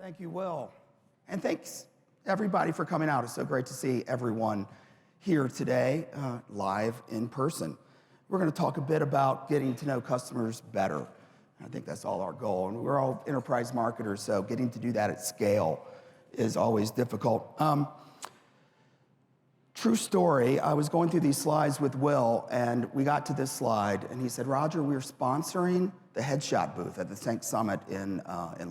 Thank you, Will. And thanks, everybody, for coming out. It's so great to see everyone here today, live in person. We're going to talk a bit about getting to know customers better. I think that's all our goal. And we're all enterprise marketers, so getting to do that at scale is always difficult. True story, I was going through these slides with Will, and we got to this slide, and he said, Roger, we're sponsoring the Headshot booth at the Think Summit in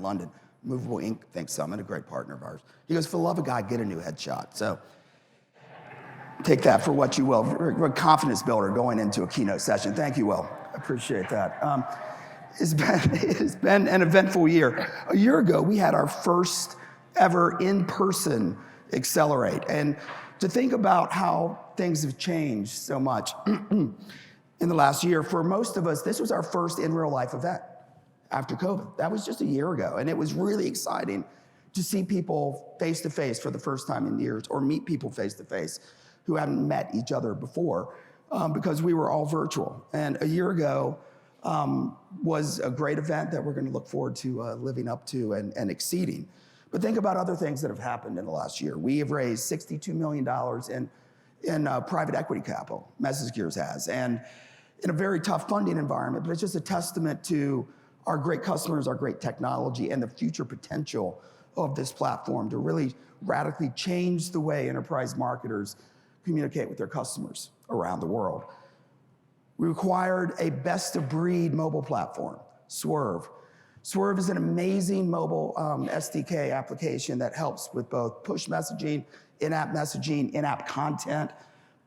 London. Movable Ink Think Summit, a great partner of ours. He goes, for the love of God, get a new headshot. So take that for what you will. We're a confidence builder going into a keynote session. Thank you, Will. I appreciate that. It's been an eventful year. A year ago, we had our first ever in-person Accelerate. And to think about how things have changed so much in the last year, for most of us, this was our first in real life event after COVID. That was just a year ago. And it was really exciting to see people face to face for the first time in years, or meet people face to face who hadn't met each other before, because we were all virtual. And a year ago was a great event that we're going to look forward to living up to and exceeding. But think about other things that have happened in the last year. We have raised $62 million in private equity capital, MessageGears has, and in a very tough funding environment, but it's just a testament to our great customers, our great technology, and the future potential of this platform to really radically change the way enterprise marketers communicate with their customers around the world. We acquired a best-of-breed mobile platform, Swerve. Swerve is an amazing mobile SDK application that helps with both push messaging, in-app content,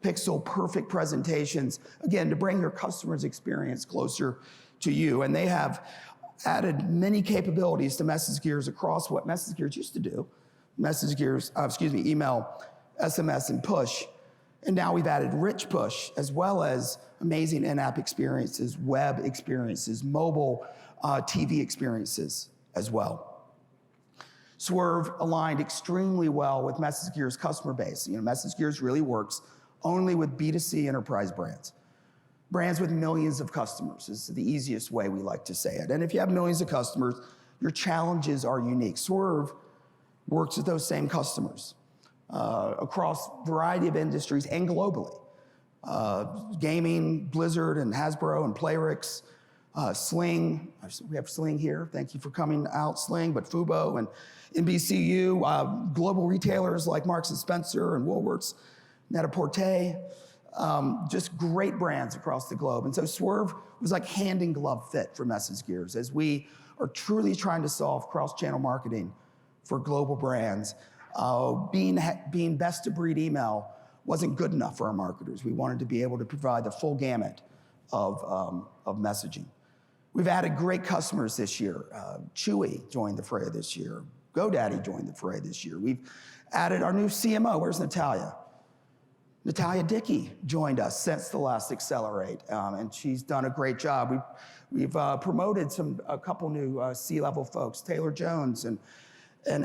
pixel-perfect presentations, again, to bring your customer's experience closer to you. And they have added many capabilities to MessageGears across what MessageGears used to do, email, SMS, and push. And now we've added rich push, as well as amazing in-app experiences, web experiences, mobile TV experiences as well. Swerve aligned extremely well with MessageGears' customer base. MessageGears really works only with B2C enterprise brands. Brands with millions of customers is the easiest way we like to say it. And if you have millions of customers, your challenges are unique. Swerve works with those same customers across a variety of industries and globally. Gaming, Blizzard and Hasbro and Playrix, Sling, we have Sling here, thank you for coming out, Sling, but Fubo and NBCU, global retailers like Marks & Spencer and Woolworths, Net-a-Porter, just great brands across the globe. And so Swerve was like hand-in-glove fit for MessageGears as we are truly trying to solve cross-channel marketing for global brands. Being best-of-breed email wasn't good enough for our marketers. We wanted to be able to provide the full gamut of messaging. We've added great customers this year. Chewy joined the fray this year. GoDaddy joined the fray this year. We've added our new CMO. Where's Natalia? Natalia Dickey joined us since the last Accelerate, and she's done a great job. We've promoted a couple new C-level folks. Taylor Jones and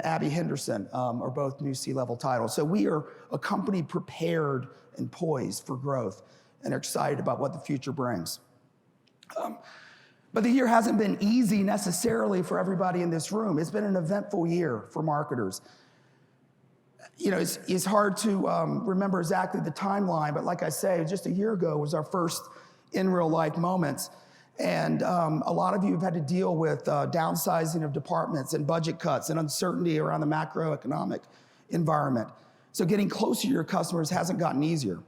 Abby Henderson are both new C-level titles. So we are a company prepared and poised for growth and are excited about what the future brings. But the year hasn't been easy necessarily for everybody in this room. It's been an eventful year for marketers. It's hard to remember exactly the timeline, but like I say, just a year ago was our first in real life moments. And a lot of you have had to deal with downsizing of departments and budget cuts and uncertainty around the macroeconomic environment. So getting closer to your customers hasn't gotten easier.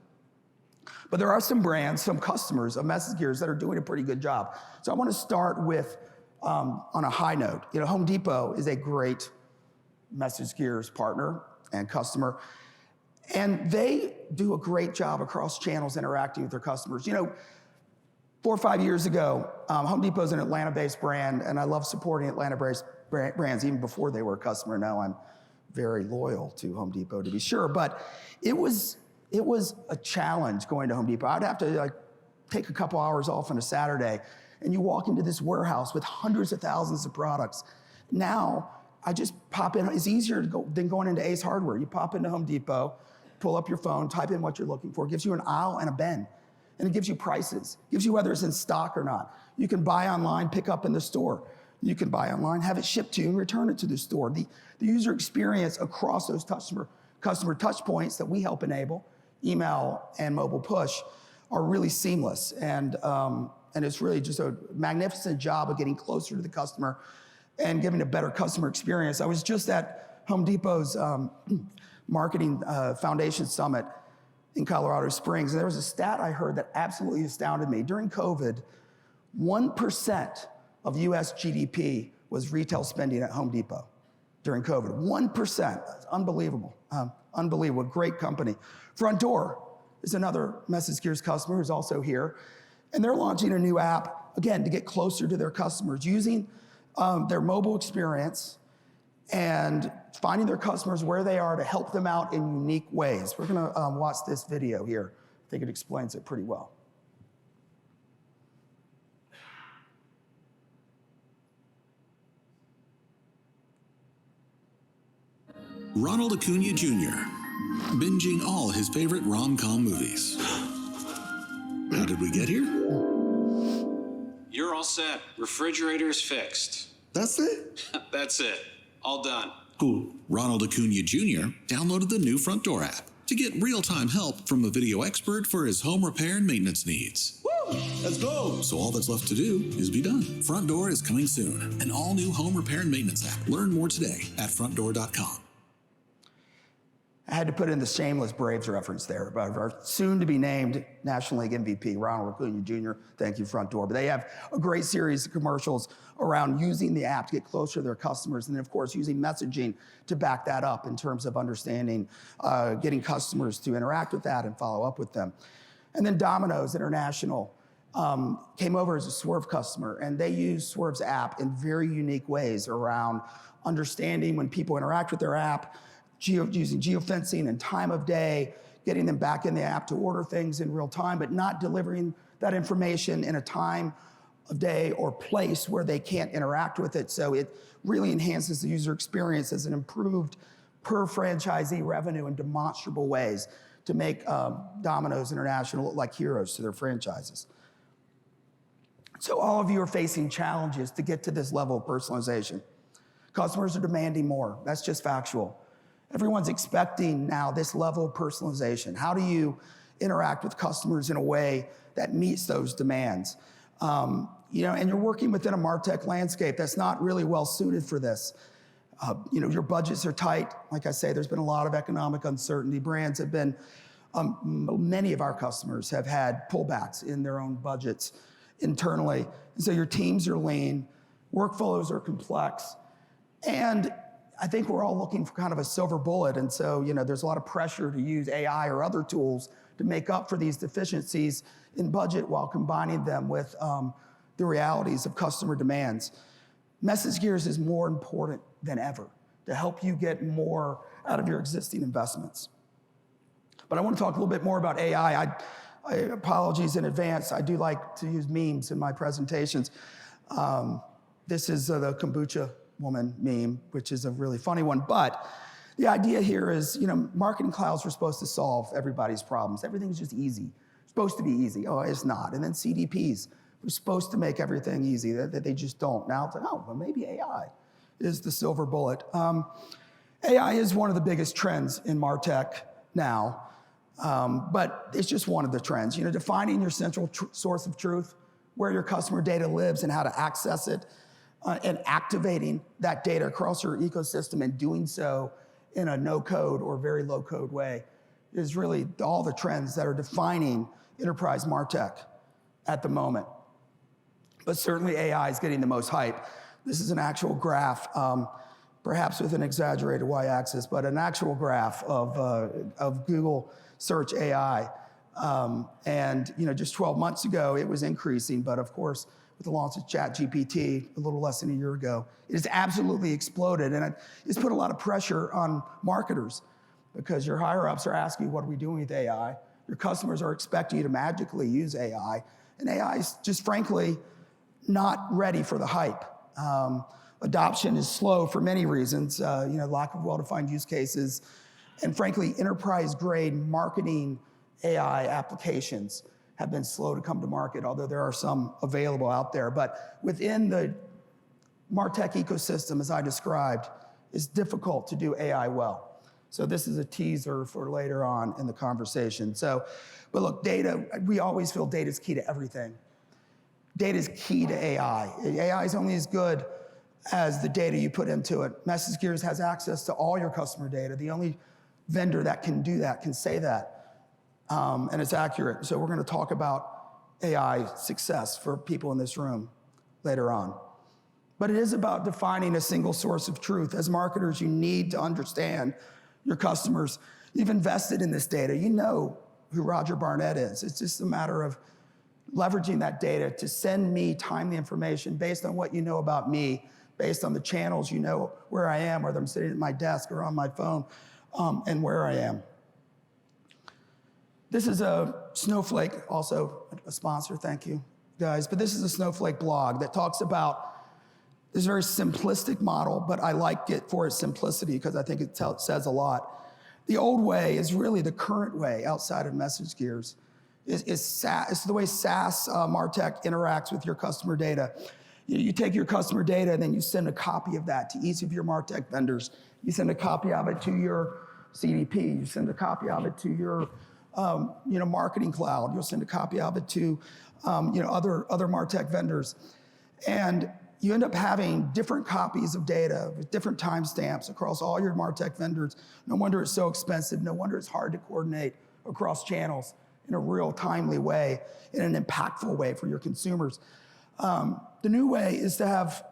But there are some brands, some customers of MessageGears that are doing a pretty good job. So I want to start with, on a high note, Home Depot is a great MessageGears partner and customer. And they do a great job across channels interacting with their customers. 4 or 5 years ago, Home Depot is an Atlanta-based brand, and I love supporting Atlanta-based brands even before they were a customer. Now I'm very loyal to Home Depot, to be sure. But it was a challenge going to Home Depot. I'd have to take a couple hours off on a Saturday, and you walk into this warehouse with hundreds of thousands of products. Now, I just pop in. It's easier than going into Ace Hardware. You pop into Home Depot, pull up your phone, type in what you're looking for. It gives you an aisle and a bin. And it gives you prices. It gives you whether it's in stock or not. You can buy online, pick up in the store. you can buy online, have it shipped to you, and return it to the store. The user experience across those customer touch points that we help enable, email and mobile push, are really seamless. And it's really just a magnificent job of getting closer to the customer and giving a better customer experience. I was just at Home Depot's Marketing Foundation Summit in Colorado Springs, and there was a stat I heard that absolutely astounded me. During COVID, 1% of US GDP was retail spending at Home Depot during COVID. 1%. That's unbelievable. Unbelievable. Great company. Front Door is another MessageGears customer who's also here. And they're launching a new app, again, to get closer to their customers, using their mobile experience and finding their customers where they are to help them out in unique ways. We're going to watch this video here. I think it explains it pretty well. Ronald Acuna Jr., binging all his favorite rom-com movies. How did we get here? You're all set. Refrigerator is fixed. That's it? That's it. All done. Cool. Ronald Acuna Jr. downloaded the new Front Door app to get real-time help from a video expert for his home repair and maintenance needs. Woo! Let's go! So all that's left to do is be done. Front Door is coming soon. An all-new home repair and maintenance app. Learn more today at frontdoor.com. I had to put in the shameless Braves reference there, but our soon-to-be-named National League MVP, Ronald Acuna Jr., thank you, Front Door. But they have a great series of commercials around using the app to get closer to their customers, and then, of course, using messaging to back that up in terms of understanding, getting customers to interact with that and follow up with them. And then Domino's International came over as a Swerve customer, and they use Swerve's app in very unique ways around understanding when people interact with their app, using geofencing and time of day, getting them back in the app to order things in real time, but not delivering that information in a time of day or place where they can't interact with it. So it really enhances the user experience as an improved per franchisee revenue in demonstrable ways to make Domino's International look like heroes to their franchises. So all of you are facing challenges to get to this level of personalization. Customers are demanding more. That's just factual. Everyone's expecting now this level of personalization. How do you interact with customers in a way that meets those demands? And you're working within a MarTech landscape that's not really well suited for this. Your budgets are tight. Like I say, there's been a lot of economic uncertainty. Brands have been, many of our customers have had pullbacks in their own budgets internally. And so your teams are lean, workflows are complex, and I think we're all looking for kind of a silver bullet. And so, there's a lot of pressure to use AI or other tools to make up for these deficiencies in budget while combining them with the realities of customer demands. MessageGears is more important than ever to help you get more out of your existing investments. But I want to talk a little bit more about AI. Apologies in advance. I do like to use memes in my presentations. This is the kombucha woman meme, which is a really funny one. But the idea here is, marketing clouds were supposed to solve everybody's problems. Everything's just easy. It's supposed to be easy. Oh, it's not. And then CDPs were supposed to make everything easy, that they just don't. Now it's like, well, maybe AI is the silver bullet. AI is one of the biggest trends in MarTech now, but it's just one of the trends. Defining your central source of truth, where your customer data lives and how to access it, and activating that data across your ecosystem and doing so in a no-code or very low-code way is really all the trends that are defining enterprise MarTech at the moment. But certainly AI is getting the most hype. This is an actual graph, perhaps with an exaggerated y-axis, but an actual graph of Google search AI. And just 12 months ago, it was increasing, but of course, with the launch of ChatGPT a little less than a year ago, it has absolutely exploded. And it's put a lot of pressure on marketers because your higher-ups are asking you, what are we doing with AI? Your customers are expecting you to magically use AI. And AI is just frankly not ready for the hype. Adoption is slow for many reasons, lack of well-defined use cases, and frankly, enterprise-grade marketing AI applications have been slow to come to market, although there are some available out there. But within the MarTech ecosystem, as I described, is difficult to do AI well. So this is a teaser for later on in the conversation. But look, data, we always feel data is key to everything. Data is key to AI. AI is only as good as the data you put into it. MessageGears has access to all your customer data. The only vendor that can do that, can say that, and it's accurate. So we're gonna talk about AI success for people in this room later on. But it is about defining a single source of truth. As marketers, you need to understand your customers. You've invested in this data. You know who Roger Barnette is. It's just a matter of leveraging that data to send me timely information based on what you know about me, based on the channels you know where I am, whether I'm sitting at my desk or on my phone, and where I am. This is a Snowflake, also a sponsor, thank you guys, but this is a Snowflake blog that talks about this very simplistic model, but I like it for its simplicity because I think it says a lot. The old way is really the current way outside of MessageGears. It's the way SaaS MarTech interacts with your customer data. You take your customer data and then you send a copy of that to each of your MarTech vendors. You send a copy of it to your CDP. You send a copy of it to your marketing cloud. You'll send a copy of it to other MarTech vendors. And you end up having different copies of data with different timestamps across all your MarTech vendors. No wonder it's so expensive. No wonder it's hard to coordinate across channels in a real timely way, in an impactful way for your consumers. The new way is to have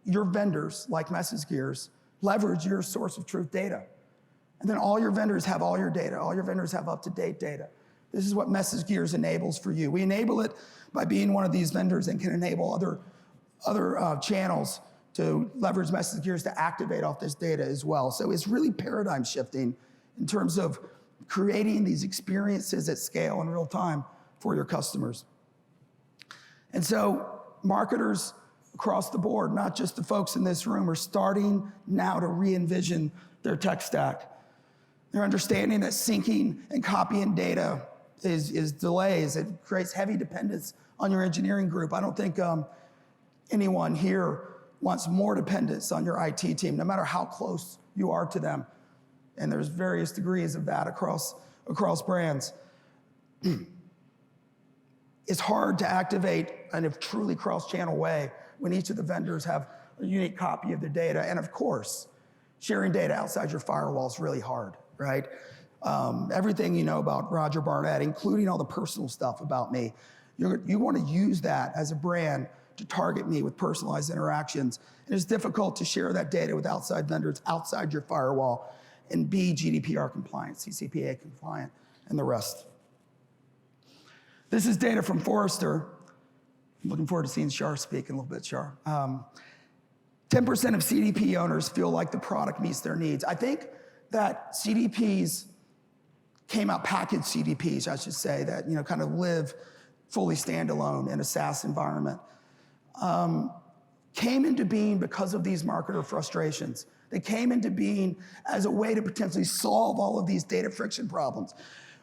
your vendors, like MessageGears, leverage your source of truth data. And then all your vendors have all your data. All your vendors have up-to-date data. This is what MessageGears enables for you. We enable it by being one of these vendors and can enable other channels to leverage MessageGears to activate off this data as well. So it's really paradigm shifting in terms of creating these experiences at scale in real time for your customers. And so marketers across the board, not just the folks in this room, are starting now to re-envision their tech stack. They're understanding that syncing and copying data is delays. It creates heavy dependence on your engineering group. I don't think anyone here wants more dependence on your IT team, no matter how close you are to them. And there's various degrees of that across brands. It's hard to activate in a truly cross-channel way when each of the vendors have a unique copy of the data. And of course, sharing data outside your firewall is really hard, right? Everything you know about Roger Barnette, including all the personal stuff about me, you want to use that as a brand to target me with personalized interactions. And it's difficult to share that data with outside vendors outside your firewall and be GDPR compliant, CCPA compliant, and the rest. This is data from Forrester. I'm looking forward to seeing Shar speak in a little bit, Shar. 10% of CDP owners feel like the product meets their needs. I think that CDPs came out, packaged CDPs, I should say, that kind of live fully standalone in a SaaS environment, came into being because of these marketer frustrations. They came into being as a way to potentially solve all of these data friction problems,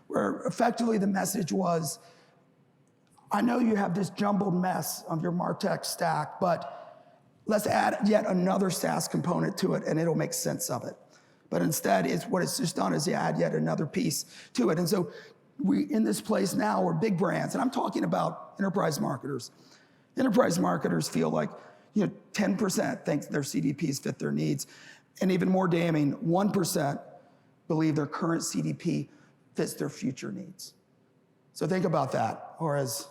where effectively the message was, I know you have this jumbled mess of your MarTech stack, but let's add yet another SaaS component to it and it'll make sense of it. But instead, what it's just done is you add yet another piece to it. And so we, in this place now, we're big brands, and I'm talking about enterprise marketers. Enterprise marketers feel like 10% think their CDPs fit their needs. And even more damning, 1% believe their current CDP fits their future needs. So think about that. Or as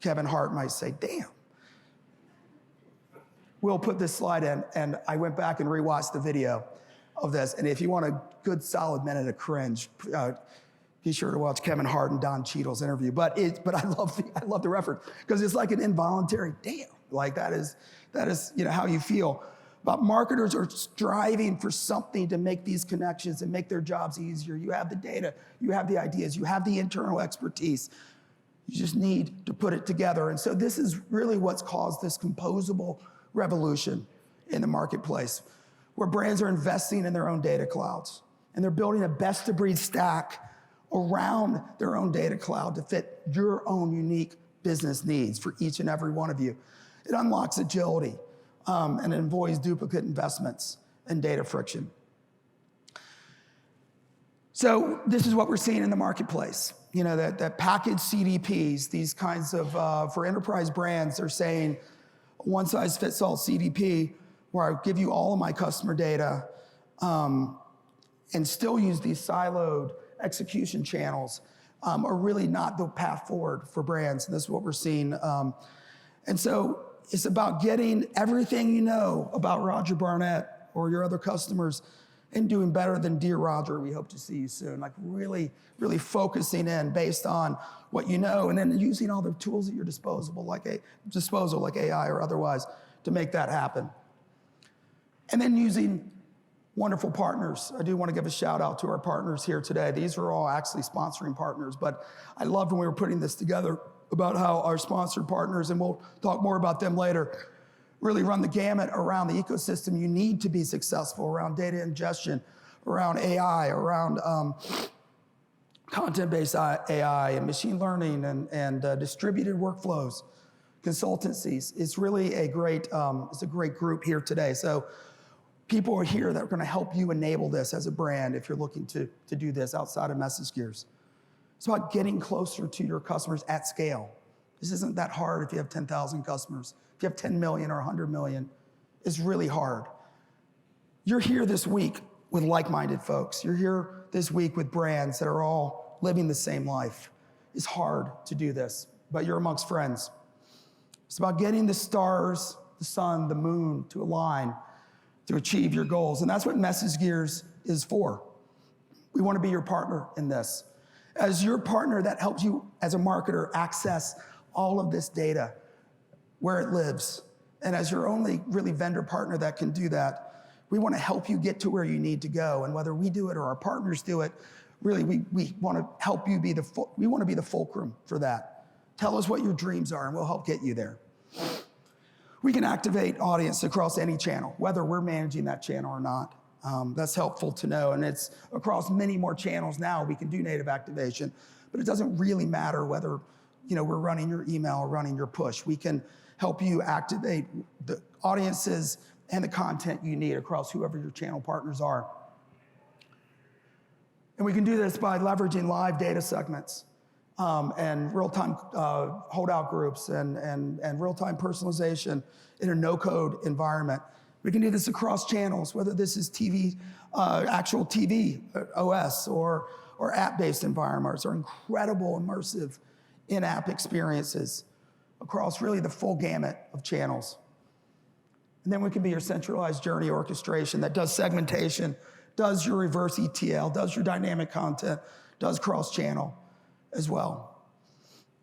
Kevin Hart might say, damn. We'll put this slide in, and I went back and rewatched the video of this. And if you want a good solid minute of cringe, be sure to watch Kevin Hart and Don Cheadle's interview. But I love the reference because it's like an involuntary damn. Like that is how you feel. But marketers are striving for something to make these connections and make their jobs easier. You have the data, you have the ideas, you have the internal expertise. You just need to put it together. And so this is really what's caused this composable revolution in the marketplace, where brands are investing in their own data clouds. And they're building a best-of-breed stack around their own data cloud to fit your own unique business needs for each and every one of you. It unlocks agility. and it avoids duplicate investments and data friction. So this is what we're seeing in the marketplace. You know, that packaged CDPs, these kinds of, for enterprise brands, they're saying one-size-fits-all CDP, where I give you all of my customer data, and still use these siloed execution channels, are really not the path forward for brands. And this is what we're seeing. And so it's about getting everything you know about Roger Barnette or your other customers and doing better than Dear Roger, we hope to see you soon. Like really, really focusing in based on what you know, and then using all the tools at your disposal, like AI or otherwise, to make that happen. And then using wonderful partners. I do want to give a shout out to our partners here today. These are all actually sponsoring partners, but I loved when we were putting this together about how our sponsored partners, and we'll talk more about them later, really run the gamut around the ecosystem you need to be successful around data ingestion, around AI, around content-based AI and machine learning and distributed workflows, consultancies. It's really a great group here today. So people are here that are going to help you enable this as a brand if you're looking to do this outside of MessageGears. It's about getting closer to your customers at scale. This isn't that hard if you have 10,000 customers. If you have 10 million or 100 million, it's really hard. You're here this week with like-minded folks. You're here this week with brands that are all living the same life. It's hard to do this, but you're amongst friends. It's about getting the stars, the sun, the moon to align to achieve your goals. And that's what MessageGears is for. We want to be your partner in this. As your partner that helps you as a marketer access all of this data, where it lives. And as your only really vendor partner that can do that, we want to help you get to where you need to go. And whether we do it or our partners do it, really we want to help you we want to be the fulcrum for that. Tell us what your dreams are and we'll help get you there. We can activate audience across any channel, whether we're managing that channel or not. That's helpful to know. And it's across many more channels now we can do native activation, but it doesn't really matter whether we're running your email or running your push. We can help you activate the audiences and the content you need across whoever your channel partners are. And we can do this by leveraging live data segments and real-time holdout groups and real-time personalization in a no-code environment. We can do this across channels, whether this is TV, actual TV OS or app-based environments or incredible immersive in-app experiences across really the full gamut of channels. And then we can be your centralized journey orchestration that does segmentation, does your reverse ETL, does your dynamic content, does cross-channel as well.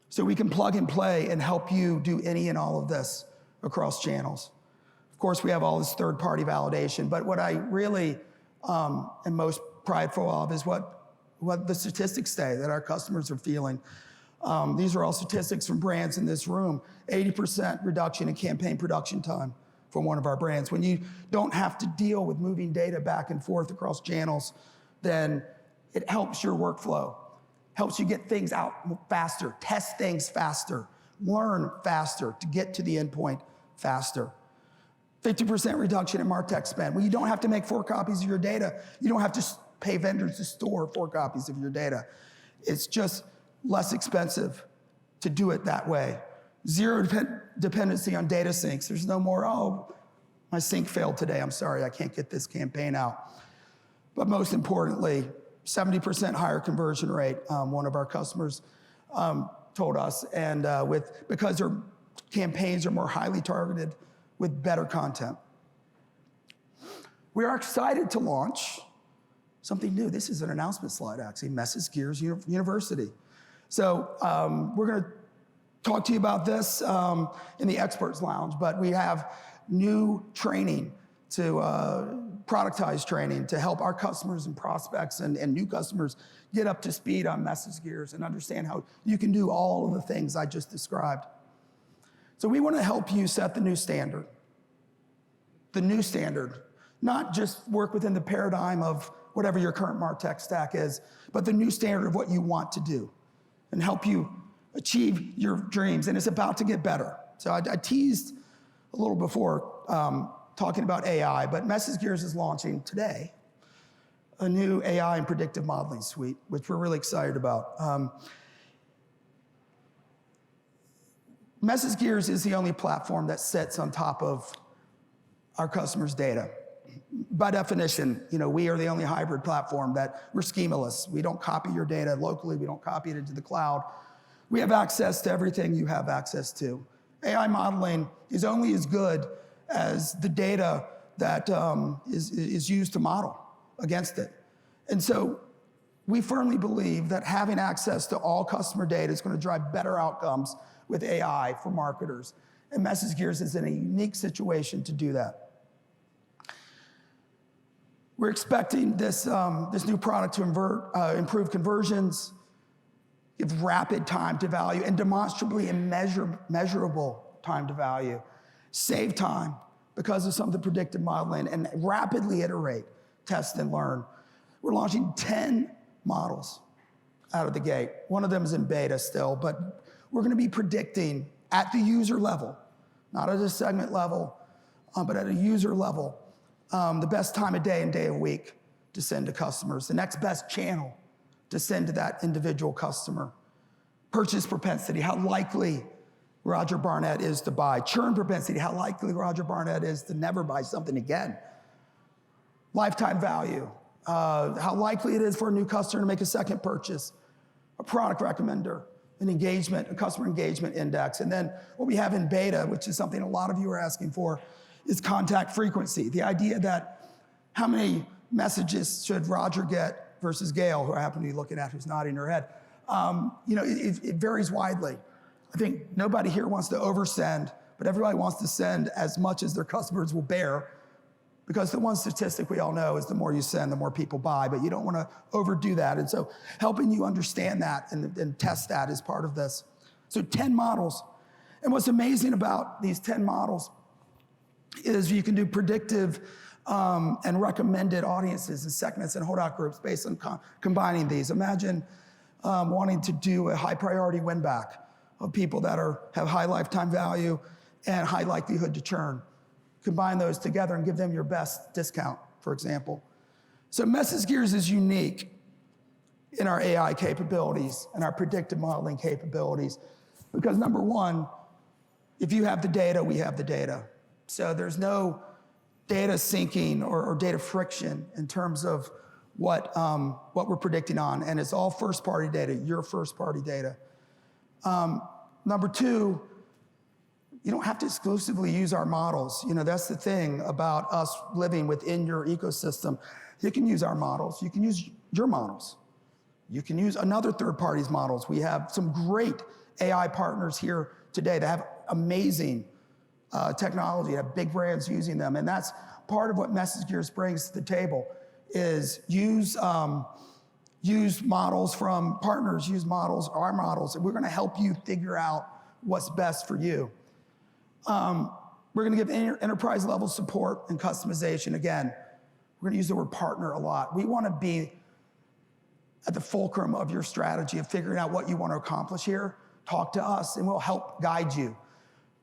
So we can plug and play and help you do any and all of this across channels. Of course, we have all this third-party validation, but what I really am most prideful of is what the statistics say that our customers are feeling. These are all statistics from brands in this room. 80% reduction in campaign production time from one of our brands. When you don't have to deal with moving data back and forth across channels, then it helps your workflow, helps you get things out faster, test things faster, learn faster to get to the endpoint faster. 50% reduction in MarTech spend. Well, you don't have to make 4 copies of your data. You don't have to pay vendors to store 4 copies of your data. It's just less expensive to do it that way. Zero dependency on data syncs. There's no more, oh, my sync failed today. I'm sorry, I can't get this campaign out. But most importantly, 70% higher conversion rate, one of our customers told us, and because their campaigns are more highly targeted with better content. We are excited to launch something new. This is an announcement slide, actually, MessageGears University. So we're going to talk to you about this in the Experts Lounge, but we have new training to productized training to help our customers and prospects and new customers get up to speed on MessageGears and understand how you can do all of the things I just described. So we want to help you set the new standard. The new standard, not just work within the paradigm of whatever your current MarTech stack is, but the new standard of what you want to do and help you achieve your dreams. And it's about to get better. So I teased a little before talking about AI, but MessageGears is launching today a new AI and predictive modeling suite, which we're really excited about. MessageGears is the only platform that sits on top of our customers' data. By definition, we are the only hybrid platform that we're schemaless. We don't copy your data locally. We don't copy it into the cloud. We have access to everything you have access to. AI modeling is only as good as the data that is used to model against it. And so we firmly believe that having access to all customer data is going to drive better outcomes with AI for marketers. And MessageGears is in a unique situation to do that. We're expecting this new product to improve conversions, give rapid time to value, and demonstrably and measurable time to value, save time because of some of the predictive modeling, and rapidly iterate, test, and learn. We're launching 10 models out of the gate. One of them is in beta still, but we're going to be predicting at the user level, not at a segment level, but at a user level, the best time of day and day of week to send to customers, the next best channel to send to that individual customer, purchase propensity, how likely Roger Barnette is to buy, churn propensity, how likely Roger Barnette is to never buy something again, lifetime value, how likely it is for a new customer to make a second purchase, a product recommender, an engagement, a customer engagement index. And then what we have in beta, which is something a lot of you are asking for, is contact frequency. The idea that how many messages should Roger get versus Gail, who I happen to be looking at, who's nodding her head. It varies widely. I think nobody here wants to oversend, but everybody wants to send as much as their customers will bear, because the one statistic we all know is the more you send, the more people buy, but you don't want to overdo that. And so helping you understand that and test that is part of this. So 10 models. And what's amazing about these 10 models is you can do predictive and recommended audiences and segments and holdout groups based on combining these. Imagine wanting to do a high priority win back of people that have high lifetime value and high likelihood to churn. Combine those together and give them your best discount, for example. So MessageGears is unique in our AI capabilities and our predictive modeling capabilities because, number one, if you have the data, we have the data. So there's no data syncing or data friction in terms of what we're predicting on, and it's all first-party data, your first-party data. Number two, you don't have to exclusively use our models. That's the thing about us living within your ecosystem. You can use our models. You can use your models. You can use another third party's models. We have some great AI partners here today that have amazing technology, have big brands using them. And that's part of what MessageGears brings to the table is use models from partners, use models, our models, and we're gonna help you figure out what's best for you. We're gonna give enterprise level support and customization. Again, we're gonna use the word partner a lot. We wanna be at the fulcrum of your strategy of figuring out what you wanna accomplish here. Talk to us and we'll help guide you.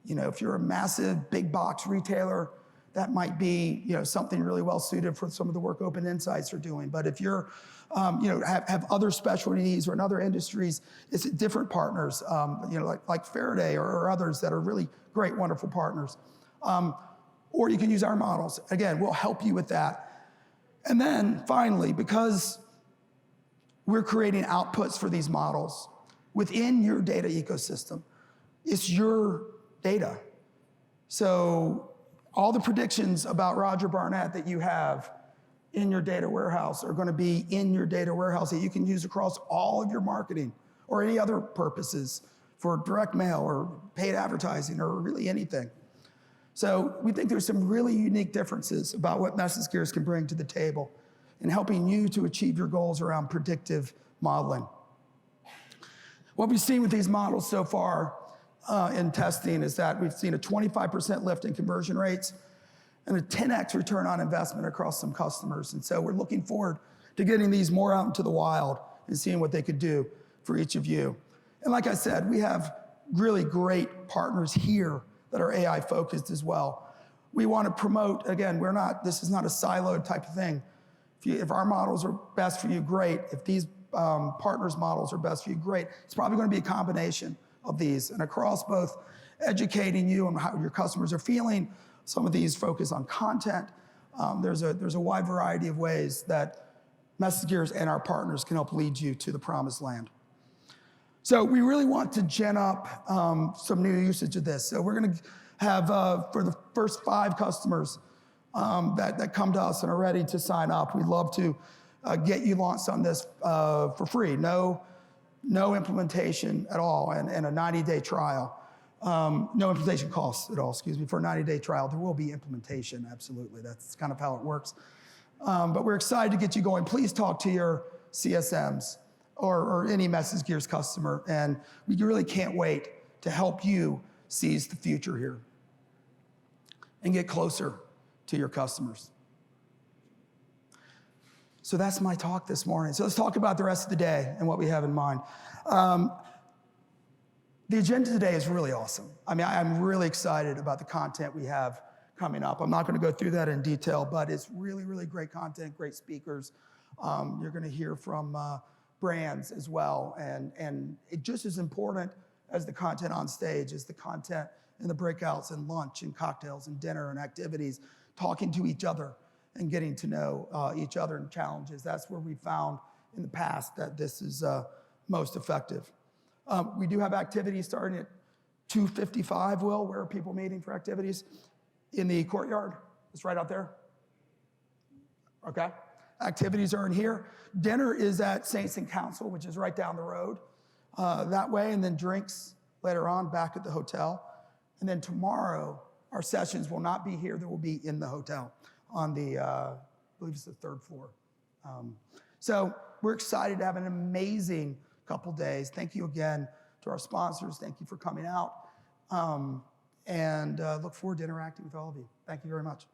If you're a massive big box retailer, that might be something really well suited for some of the work Open Insights are doing. But if you're have other specialty needs or in other industries, it's different partners, like Faraday or others that are really great, wonderful partners. Or you can use our models. Again, we'll help you with that. And then finally, because we're creating outputs for these models within your data ecosystem, it's your data. So all the predictions about Roger Barnette that you have in your data warehouse are going to be in your data warehouse that you can use across all of your marketing or any other purposes for direct mail or paid advertising or really anything. So we think there's some really unique differences about what MessageGears can bring to the table in helping you to achieve your goals around predictive modeling. What we've seen with these models so far in testing is that we've seen a 25% lift in conversion rates and a 10x return on investment across some customers. And so we're looking forward to getting these more out into the wild and seeing what they could do for each of you. And like I said, we have really great partners here that are AI focused as well. We want to promote, again, this is not a siloed type of thing. If our models are best for you, great. If these partners' models are best for you, great. It's probably going to be a combination of these, and across both educating you on how your customers are feeling. Some of these focus on content. There's a wide variety of ways that MessageGears and our partners can help lead you to the promised land. So we really want to gen up some new usage of this. So we're going to have, for the first 5 customers that come to us and are ready to sign up, we'd love to get you launched on this for free. No implementation at all, and a 90-day trial. No implementation costs at all, excuse me, for a 90-day trial. There will be implementation, absolutely. That's kind of how it works. But we're excited to get you going. Please talk to your CSMs or any MessageGears customer, and we really can't wait to help you seize the future here and get closer to your customers. So that's my talk this morning. So let's talk about the rest of the day and what we have in mind. The agenda today is really awesome. I mean, I'm really excited about the content we have coming up. I'm not going to go through that in detail, but it's really, really great content, great speakers. You're going to hear from brands as well. And it just as important as the content on stage is the content in the breakouts and lunch and cocktails and dinner and activities, talking to each other and getting to know each other and challenges. That's where we found in the past that this is most effective. We do have activities starting at 2:55, Will. Where are people meeting for activities? In the courtyard. It's right out there. Okay. Activities are in here. Dinner is at Saints and Council, which is right down the road that way, and then drinks later on back at the hotel. And then tomorrow, our sessions will not be here. They will be in the hotel on the, I believe it's the 3rd floor. So we're excited to have an amazing couple days. Thank you again to our sponsors. Thank you for coming out. And look forward to interacting with all of you. Thank you very much.